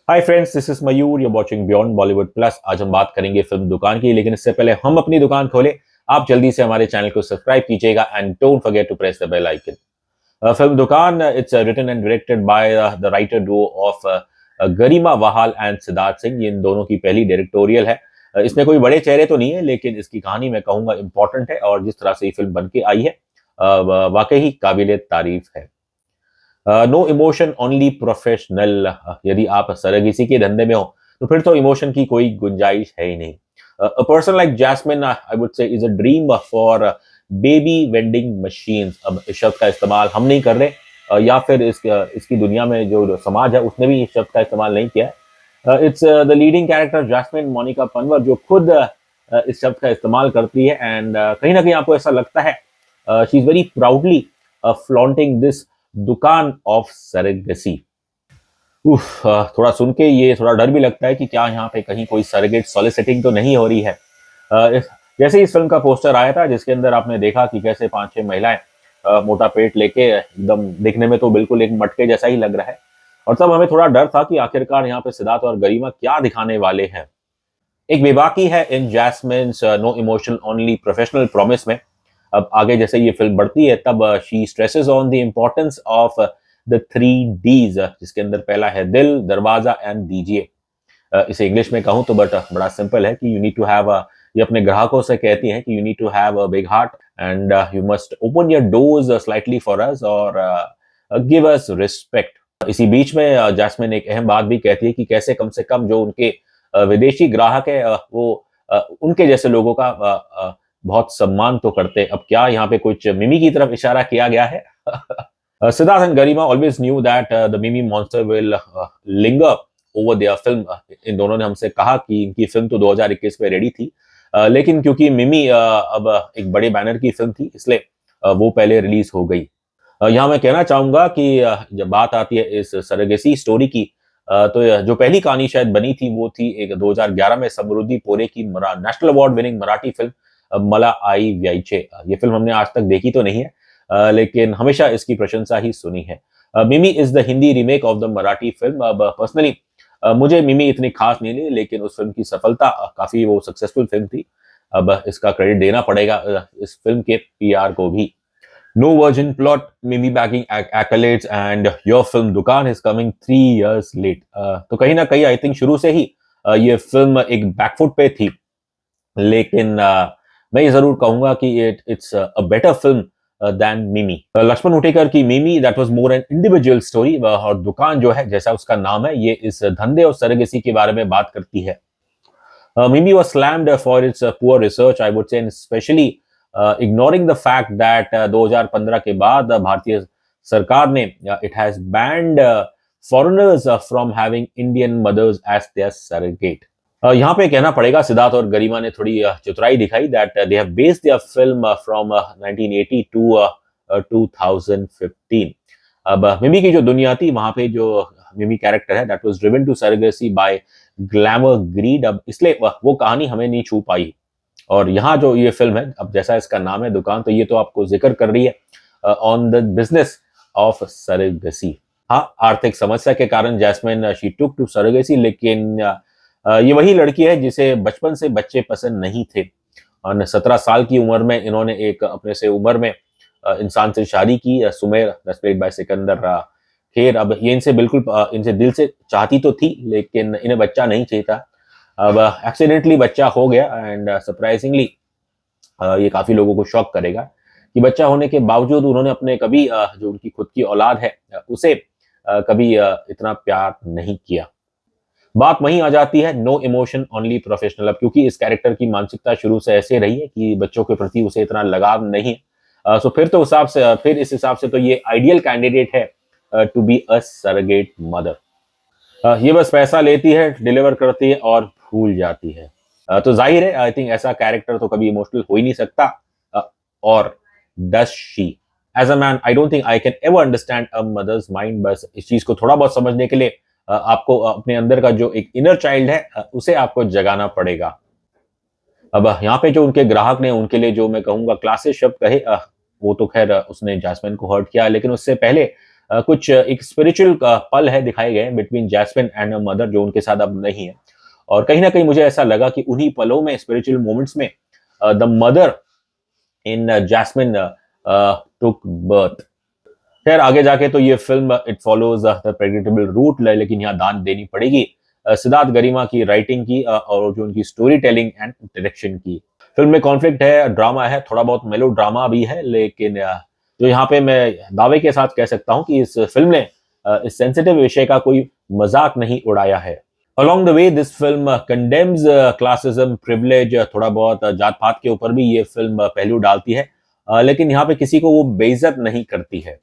Hi friends, this is Mayur, you watching beyond Bollywood plus. आज हम बात करेंगे फिल्म दुकान की, लेकिन इससे पहले हम अपनी दुकान खोले, आप जल्दी से हमारे चैनल को सब्सक्राइब कीजिएगा and don't forget to press the bell icon. Film Dukaan, it's written and directed by the writer duo of Garima Wahal and Siddharth Singh. ये इन दोनों की पहली डायरेक्टोरियल है। इसमें कोई बड़े चेहरे तो नहीं है, लेकिन इसकी कहानी मैं कहूंगा इंपॉर्टेंट है, और जिस तरह से ये फिल्म बन के आई है वाकई ही काबिले तारीफ है। No emotion only professional. यदि आप सरगीसी के धंधे में हो तो फिर तो इमोशन की कोई गुंजाइश है ही नहीं। A person like Jasmine, I would say, is a dream for baby vending machines. अब इस शब्द का इस्तेमाल हम नहीं कर रहे, या फिर इसकी दुनिया में जो समाज है उसने भी इस शब्द का इस्तेमाल नहीं किया है। It's the leading character Jasmine Monika Panwar जो खुद इस शब्द का इस्तेमाल करती है, एंड कहीं ना कहीं आपको ऐसा लगता है she is very proudly flaunting this दुकान ऑफ सरेगसी। उफ, थोड़ा सुन के ये थोड़ा डर भी लगता है कि क्या यहाँ पे कहीं कोई सरेगेट सॉलिसिटिंग तो नहीं हो रही है। जैसे इस फिल्म का पोस्टर आया था, जिसके अंदर आपने देखा कि कैसे 5-6 महिलाएं मोटा पेट लेके एकदम दिखने में तो बिल्कुल एक मटके जैसा ही लग रहा है, और तब हमें थोड़ा डर था कि आखिरकार यहाँ पे सिद्धार्थ और गरिमा क्या दिखाने वाले हैं। एक बेबाकी है in Jasmine's no emotion only professional promise में। अब आगे जैसे ये फिल्म बढ़ती है, तब she stresses on the importance of the 3 Ds, जिसके अंदर पहला है दिल, दरवाजा एंड दीजिए। इसे इंग्लिश में कहूँ तो बट बड़ा सिंपल है कि यू नीड टू हैव, ये अपने ग्राहकों से कहती हैं कि you need to have a big heart and you must open your doors slightly for us, और गिव अस रिस्पेक्ट। इसी बीच में जैस्मिन एक अहम बात भी कहती है कि कैसे कम से कम जो उनके विदेशी ग्राहक है वो उनके जैसे लोगों का बहुत सम्मान तो करते। अब क्या यहाँ पे कुछ मिमी की तरफ इशारा किया गया है? Siddharth and Garima always knew that the Mimi monster will linger over their film. इन दोनों ने हमसे कहा कि इनकी फिल्म तो 2021 में रेडी थी, लेकिन क्योंकि मिमी अब एक बड़े बैनर की फिल्म थी, इसलिए वो पहले रिलीज हो गई। यहाँ मैं कहना चाहूंगा कि जब बात आती है इस सरगेसी स्टोरी की, तो जो पहली कहानी शायद बनी थी वो थी एक 2011 में समृद्धि पोरे की national award winning Marathi film मला आई व्यायचे। ये फिल्म हमने आज तक देखी तो नहीं है, लेकिन हमेशा इसकी प्रशंसा ही सुनी है। मिमी is the Hindi remake of the Marathi film. अब पर्सनली मुझे मिमी इतनी खास नहीं लगी, लेकिन उस फिल्म की सफलता, काफी वो सक्सेसफुल फिल्म थी। अब इसका क्रेडिट देना पड़ेगा इस फिल्म के पीआर को भी। नो वर्जिन प्लॉट, मिमी bagging accolades, and your film दुकान इज कमिंग 3 years लेट। तो कहीं ना कहीं आई थिंक शुरू से ही ये फिल्म एक बैकफुट पे थी, लेकिन मैं ये जरूर कहूंगा कि it's a better film than Mimi. Laxman Utekar की Mimi, that was more an individual story, और दुकान जो है जैसा उसका नाम है, ये इस धंधे और सरगसी के बारे में बात करती है। Mimi was slammed for its poor research, I would say, and especially ignoring the fact that 2015 के बाद भारतीय सरकार ने it has banned foreigners from having Indian mothers as their surrogate. यहाँ पे कहना पड़ेगा सिद्धार्थ और गरिमा ने थोड़ी चतुराई दिखाई, that they have based their film from 1980 to 2015। अब मिमी की जो दुनिया थी, वहां पे जो मिमी कैरेक्टर है, that was driven to surrogacy by glamour greed. अब इसलिए वो कहानी हमें नहीं छू पाई। और यहाँ जो ये फिल्म है, अब जैसा इसका नाम है दुकान, तो ये तो आपको जिक्र कर रही है ऑन द बिजनेस ऑफ सरगेसी। हाँ, आर्थिक समस्या के कारण जैस्मिन शी टुक टू सरगेसी, लेकिन ये वही लड़की है जिसे बचपन से बच्चे पसंद नहीं थे, और 17 साल की उम्र में इन्होंने एक अपने से उम्र में इंसान से शादी की, सुमेर, प्लेड बाय सिकंदर खेर। अब ये इनसे बिल्कुल इनसे दिल से चाहती तो थी, लेकिन इन्हें बच्चा नहीं चाहिए था। अब एक्सीडेंटली बच्चा हो गया, एंड सरप्राइजिंगली ये काफी लोगों को शॉक करेगा कि बच्चा होने के बावजूद उन्होंने अपने कभी जो उनकी खुद की औलाद है उसे कभी इतना प्यार नहीं किया। बात वहीं आ जाती है, नो इमोशन ओनली प्रोफेशनल। अब क्योंकि इस कैरेक्टर की मानसिकता शुरू से ऐसे रही है कि बच्चों के प्रति उसे इतना लगाव नहीं है, सो फिर तो फिर इस हिसाब से तो ये आइडियल कैंडिडेट है to be a surrogate mother. ये बस पैसा लेती है, डिलीवर करती है और भूल जाती है। तो जाहिर है, आई थिंक ऐसा कैरेक्टर तो कभी इमोशनल हो ही नहीं सकता। और does she? As a man, I don't think I can ever understand a mother's mind. बस इस चीज को थोड़ा बहुत समझने के लिए आपको अपने अंदर का जो एक इनर चाइल्ड है उसे आपको जगाना पड़ेगा। अब यहाँ पे जो उनके ग्राहक ने उनके लिए जो मैं कहूंगा क्लासेस शब्द कहे, वो तो खैर उसने जैस्मिन को हर्ट किया, लेकिन उससे पहले कुछ एक स्पिरिचुअल पल है दिखाए गए हैं बिटवीन जैस्मिन एंड मदर, जो उनके साथ अब नहीं है। और कहीं ना कहीं मुझे ऐसा लगा कि उन्हीं पलों में, स्पिरिचुअल मोमेंट्स में, the mother in Jasmine took birth. खैर आगे जाके तो ये film it follows the predictable route, लेकिन यहाँ दान देनी पड़ेगी सिद्धार्थ गरिमा की राइटिंग की और जो उनकी स्टोरी टेलिंग एंड डायरेक्शन की। फिल्म में कॉन्फ्लिक्ट है, ड्रामा है, थोड़ा बहुत मेलो ड्रामा भी है, लेकिन जो यहाँ पे मैं दावे के साथ कह सकता हूँ कि इस फिल्म ने इस सेंसिटिव विषय का कोई मजाक नहीं उड़ाया है। Along the way, this film condemns classism, privilege, थोड़ा बहुत जात पात के ऊपर भी ये फिल्म पहलू डालती है, लेकिन यहाँ पे किसी को वो बेइज्जत नहीं करती है।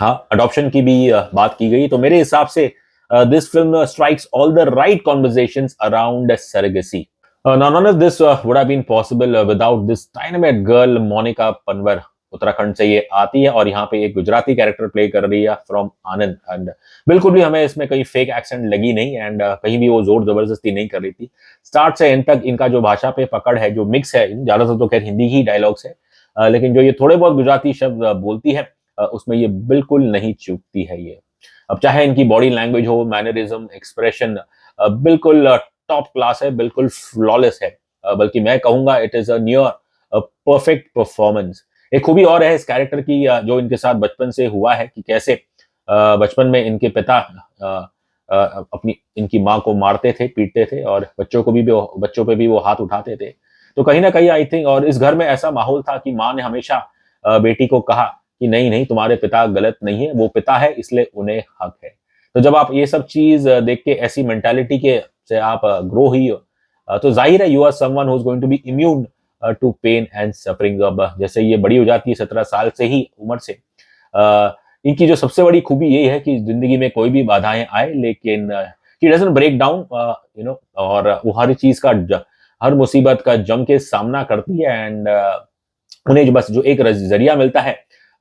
हाँ, अडॉप्शन की भी बात की गई, तो मेरे हिसाब से this film strikes all the right conversations around surrogacy. None of this would have been possible without this dynamite girl Monika Panwar. Uttarakhand से ये आती है और यहाँ पे एक गुजराती कैरेक्टर प्ले कर रही है फ्रॉम आनंद, एंड बिल्कुल भी हमें इसमें कहीं फेक एक्सेंट लगी नहीं, एंड कहीं भी वो जोर जबरदस्ती नहीं कर रही थी। स्टार्ट से एंड तक इनका जो भाषा पे पकड़ है, जो मिक्स है, ज्यादातर तो खैर हिंदी ही डायलॉग्स है, लेकिन जो ये थोड़े बहुत गुजराती शब्द बोलती है उसमें ये बिल्कुल नहीं चूकती है ये। अब चाहे इनकी बॉडी लैंग्वेज हो, मैनरिज्म, एक्सप्रेशन, बिल्कुल टॉप क्लास है, बिल्कुल फ्लॉलेस है, बल्कि मैं कहूंगा it is a near perfect performance. एक खूबी और है इस कैरेक्टर की जो इनके साथ बचपन से हुआ है, कि कैसे बचपन में इनके पिता अपनी इनकी माँ को मारते थे, पीटते थे, और बच्चों पे भी वो हाथ उठाते थे। तो कहीं ना कहीं आई थिंक, और इस घर में ऐसा माहौल था कि माँ ने हमेशा बेटी को कहा कि नहीं नहीं, तुम्हारे पिता गलत नहीं है, वो पिता है इसलिए उन्हें हक है। तो जब आप ये सब चीज देख के ऐसी मेंटालिटी के से आप ग्रो हुई हो, तो जाहिर है you are someone who is going to be immune to pain and suffering. अब जैसे ये बड़ी हो जाती है 17 साल से ही उम्र से, इनकी जो सबसे बड़ी खूबी यही है कि जिंदगी में कोई भी बाधाएं आए, लेकिन शी डजंट ब्रेक डाउन, और वो हर चीज का, हर मुसीबत का जम के सामना करती है, एंड उन्हें बस जो एक जरिया मिलता है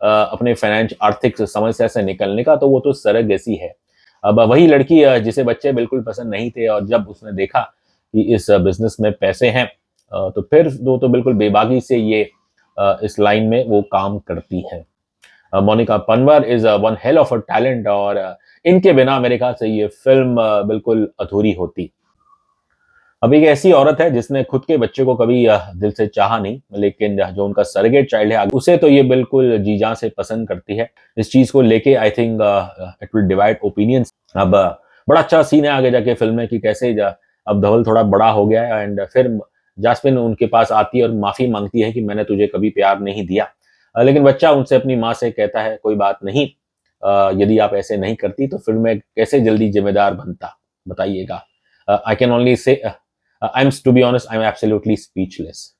अपने आर्थिक समस्या से निकलने का, तो वो तो सरगेसी है। अब वही लड़की जिसे बच्चे बिल्कुल पसंद नहीं थे, और जब उसने देखा कि इस बिजनेस में पैसे हैं, तो फिर वो तो बिल्कुल बेबाकी से ये इस लाइन में वो काम करती है। Monika Panwar is one hell of a talent, और इनके बिना मेरे ख्याल से ये फिल्म बिल्कुल अधूरी होती। अब एक ऐसी औरत है जिसने खुद के बच्चे को कभी दिल से चाहा नहीं, लेकिन जो उनका सरेगेट चाइल्ड है उसे तो ये बिल्कुल जी जान से पसंद करती है। इस चीज को लेके I think it will divide opinions. अब बड़ा अच्छा सीन है आगे जाके फिल्म में कि कैसे अब धवल थोड़ा बड़ा हो गया है, एंड फिर जास्मिन उनके पास आती है और माफी मांगती है कि मैंने तुझे कभी प्यार नहीं दिया, लेकिन बच्चा उनसे अपनी माँ से कहता है कोई बात नहीं, यदि आप ऐसे नहीं करती तो फिर मैं कैसे जल्दी जिम्मेदार बनता, बताइएगा। I can only say to be honest I am absolutely speechless.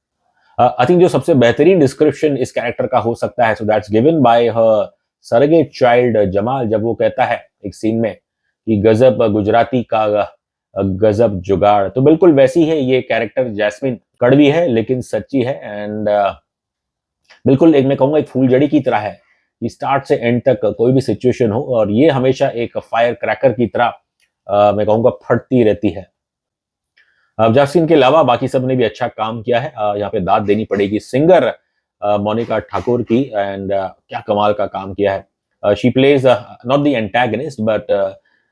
I think जो सबसे बेहतरीन डिस्क्रिप्शन इस कैरेक्टर का हो सकता है, so that's given by her surrogate child Jamal, जब वो कहता है एक सीन में कि गजब गुजराती का गजब जुगाड़। तो बिल्कुल वैसी है ये कैरेक्टर जैस्मिन, कड़वी है लेकिन सच्ची है, एंड बिल्कुल एक मैं कहूंगा एक फूलझड़ी की तरह है कि स्टार्ट से एंड तक कोई भी सिचुएशन हो और ये हमेशा एक फायर क्रैकर की तरह मैं कहूंगा फटती रहती है। अब जैस्मिन के अलावा बाकी सब ने भी अच्छा काम किया है, यहाँ पे दाद देनी पड़ेगी सिंगर मोनिका ठाकुर की, एंड क्या कमाल का काम किया है। She plays not the antagonist but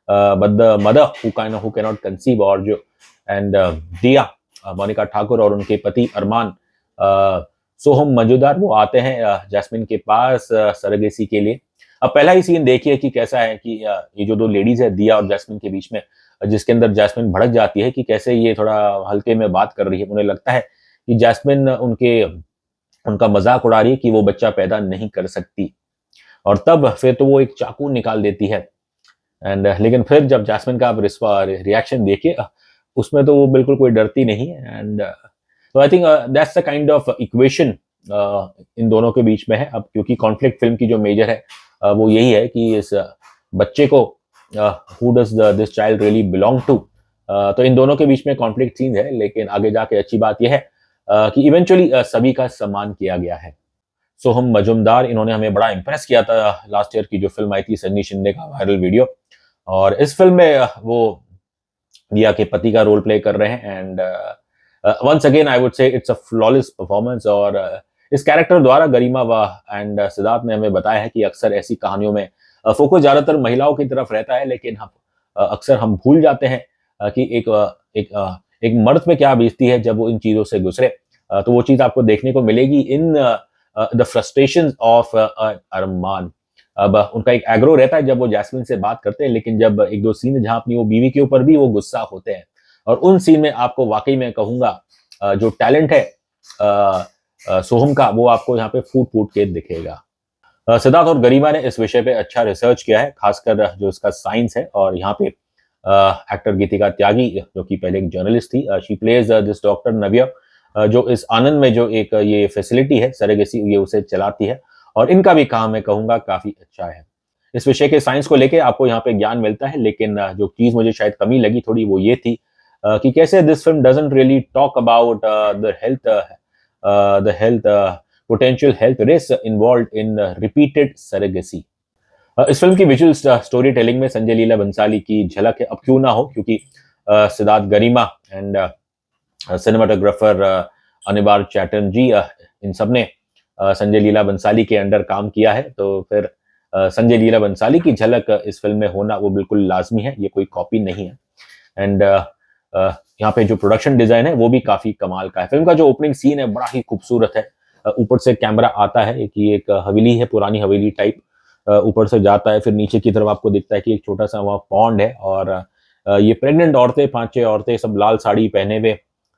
the mother who cannot conceive, और जो एंड दिया मोनिका ठाकुर और उनके पति अरमान सोहम मजूदार वो आते हैं जैस्मिन के पास सरगेसी के लिए। अब पहला ही सीन देखिए कि कैसा है कि ये जो दो लेडीज है दिया और जैस्मिन के बीच में, जिसके अंदर जैस्मिन भड़क जाती है कि कैसे ये थोड़ा हल्के में बात कर रही है। उन्हें लगता है कि जैस्मिन उनका मजाक उड़ा रही है कि वो बच्चा पैदा नहीं कर सकती, और तब फिर तो वो एक चाकू निकाल देती है, एंड लेकिन फिर जब जैस्मिन का आप रिएक्शन देखिए उसमें तो वो बिल्कुल कोई डरती नहीं है, एंड तो I think that's the kind of equation in दोनों के बीच में है। अब क्योंकि कॉन्फ्लिक्ट फिल्म की जो मेजर है वो यही है कि इस बच्चे को who does this child really belong to, तो इन दोनों के बीच में कॉन्फ्लिक्ट सीन है, लेकिन आगे जाके अच्छी बात यह है कि इवेंचुअली सभी का सम्मान किया गया है। सोहम मजूमदार इन्होंने हमें बड़ा इंप्रेस किया था लास्ट ईयर की जो फिल्म आई थी सन्नी शिंदे का वायरल वीडियो, और इस फिल्म में वो दिया के पति का रोल प्ले कर रहे हैं, and once again I would say it's a flawless performance. और इस कैरेक्टर द्वारा गरिमा वाह एंड सिद्धार्थ ने हमें बताया है कि अक्सर ऐसी कहानियों में फोकस ज्यादातर महिलाओं की तरफ रहता है, लेकिन हम अक्सर हम भूल जाते हैं कि एक मर्द पे क्या बीतती है जब वो इन चीजों से गुजरे। तो वो चीज आपको देखने को मिलेगी इन द फ्रस्ट्रेशन ऑफ अरमान। अब उनका एक एग्रो रहता है जब वो जैस्मिन से बात करते हैं, लेकिन जब एक दो सीन है जहां अपनी वो बीवी के ऊपर भी वो गुस्सा होते हैं, और उन सीन में आपको वाकई में कहूंगा जो टैलेंट है सोहम का, वो आपको यहाँ पे फूट फूट के दिखेगा। सिद्धार्थ और गरिमा ने इस विषय पे अच्छा रिसर्च किया है, खासकर जो इसका साइंस है। और यहाँ पे एक्टर गीतिका त्यागी, जो कि पहले एक जर्नलिस्ट थी, शी प्लेज दिस डॉक्टर नव्या, जो इस आनंद में जो एक ये फैसिलिटी है सरेगेसी, ये उसे चलाती है, और इनका भी काम मैं कहूंगा काफी अच्छा है। इस विषय के साइंस को लेके आपको यहाँ पे ज्ञान मिलता है, लेकिन जो चीज मुझे शायद कमी लगी थोड़ी, वो ये थी कि कैसे this film doesn't really talk about the health potential health risks involved in repeated surrogacy। इस फिल्म की विजुअल स्टोरी टेलिंग में संजय लीला बंसाली की झलक है, अब क्यों ना हो, क्योंकि सिद्धार्थ, गरिमा एंड सिनेमाटोग्राफर अनिबार चैटर्जी, इन सब ने संजय लीला बंसाली के अंडर काम किया है, तो फिर संजय लीला बंसाली की झलक इस फिल्म में होना वो बिल्कुल लाजमी है, ये कोई कॉपी नहीं है। एंड यहाँ पे जो प्रोडक्शन डिजाइन है वो भी काफी कमाल का है। फिल्म का जो ओपनिंग सीन है बड़ा ही खूबसूरत है। ऊपर से कैमरा आता है कि एक हवेली है, पुरानी हवेली टाइप, ऊपर से जाता है, फिर नीचे की तरफ आपको दिखता है कि एक छोटा सा वहाँ पॉन्ड है, और ये प्रेग्नेंट औरतें, 5-6 औरतें, सब लाल साड़ी पहने हुए,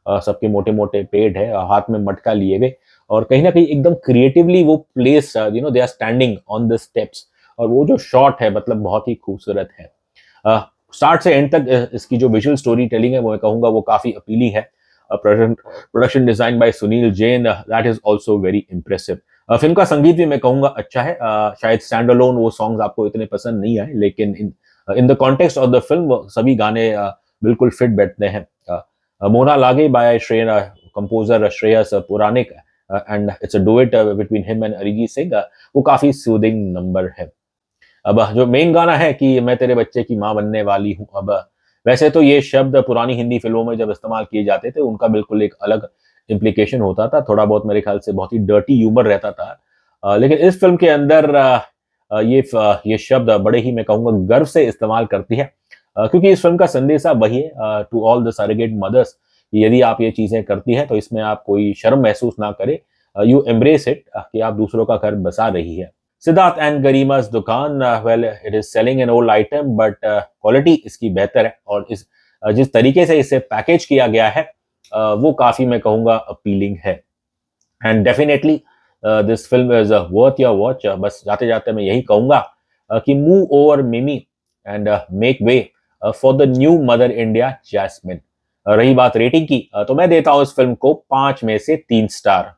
सबके मोटे मोटे पेट है, हाथ में मटका लिए हुए, और कहीं ना कहीं एकदम क्रिएटिवली वो place, they are standing on the steps, और वो जो शॉट है मतलब बहुत ही खूबसूरत है। स्टार्ट से एंड तक इसकी जो विजुअल स्टोरी टेलिंग है वो मैं कहूँगा वो काफी अपीली है। Production design by Sunil Jain, that is also very impressive. Film का संगीत भी मैं कहूँगा अच्छा है। शायद स्टैंड अलोन वो सॉन्ग्स आपको इतने पसंद नहीं आए, लेकिन in the context of the film सभी गाने बिल्कुल फिट बैठते हैं। Mona Lage by composer Shreyas Puranik, and it's a duet between him and Arijit Singh, वो काफी सूदिंग नंबर है। अब जो मेन गाना है कि मैं तेरे बच्चे की माँ बनने वाली हूँ, अब वैसे तो ये शब्द पुरानी हिंदी फिल्मों में जब इस्तेमाल किए जाते थे उनका बिल्कुल एक अलग इम्प्लीकेशन होता था, थोड़ा बहुत मेरे ख्याल से बहुत ही डर्टी ह्यूमर रहता था। लेकिन इस फिल्म के अंदर ये शब्द बड़े ही मैं कहूँगा गर्व से इस्तेमाल करती है, क्योंकि इस फिल्म का संदेशा वही है टू ऑल द सरेगेट मदर्स, यदि आप ये चीजें करती हैं तो इसमें आप कोई शर्म महसूस ना करें, यू एम्ब्रेस इट, कि आप दूसरों का घर बसा रही है। सिद्धार्थ एंड गरिमा's दुकान, well it is selling an old item, but quality इसकी बेहतर है, और जिस तरीके से इसे पैकेज किया गया है वो काफी मैं कहूँगा अपीलिंग है। And definitely this film is worth your watch. बस जाते जाते मैं यही कहूँगा कि move over Mimi and make way for the new Mother India Jasmine. रही बात रेटिंग की, तो मैं देता हूँ इस फिल्म को 5 में से 3 स्टार।